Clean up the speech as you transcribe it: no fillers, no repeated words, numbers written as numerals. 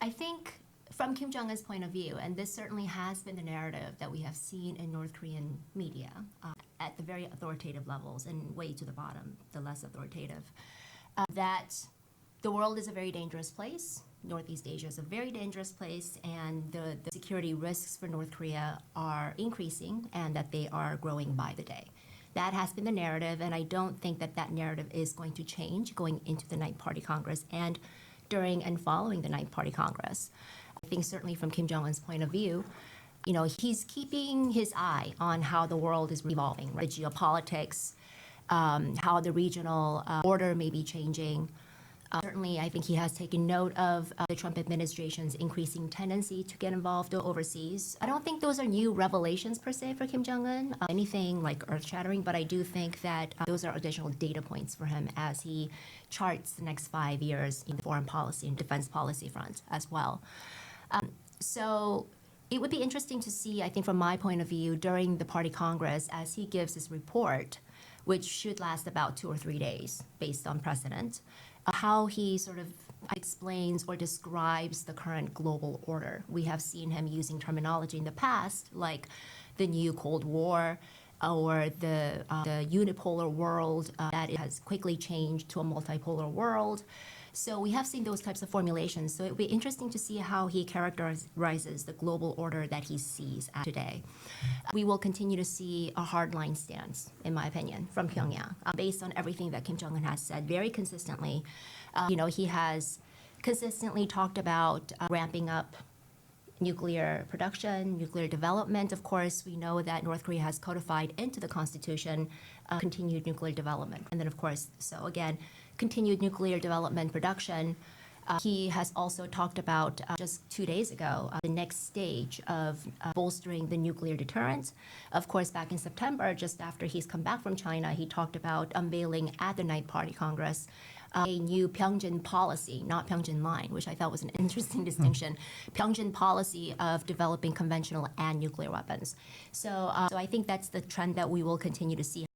I think from Kim Jong-un's point of view, and this certainly has been the narrative that we have seen in North Korean media at the very authoritative levels and way to the bottom, the less authoritative, that the world is a very dangerous place. Northeast Asia is a very dangerous place, and the security risks for North Korea are increasing and that they are growing by the day. That has been the narrative, and I don't think that that narrative is going to change going into the Ninth Party Congress and during and following the Ninth Party Congress. I think certainly from Kim Jong-un's point of view, he's keeping his eye on how the world is evolving, right? The geopolitics, how the regional order may be changing. Certainly, I think he has taken note of the Trump administration's increasing tendency to get involved overseas. I don't think those are new revelations per se for Kim Jong-un, anything like earth-shattering, but I do think that those are additional data points for him as he charts the next 5 years in the foreign policy and defense policy front as well. So it would be interesting to see, I think from my point of view, during the party congress, as he gives his report, which should last about 2 or 3 days based on precedent, how he sort of explains or describes the current global order. We have seen him using terminology in the past, like the new Cold War or the unipolar world that has quickly changed to a multipolar world. So we have seen those types of formulations. So it would be interesting to see how he characterizes the global order that he sees today. We will continue to see a hardline stance, in my opinion, from Pyongyang, based on everything that Kim Jong-un has said very consistently. He has consistently talked about ramping up nuclear production, nuclear development. Of course, we know that North Korea has codified into the constitution continued nuclear development. And then, of course, so again, continued nuclear development production. He has also talked about just 2 days ago the next stage of bolstering the nuclear deterrent. Of course, back in September, just after he's come back from China, he talked about unveiling at the Ninth Party Congress a new Pyongyang policy, not Pyongyang line, which I thought was an interesting distinction. Pyongyang policy of developing conventional and nuclear weapons. So I think that's the trend that we will continue to see.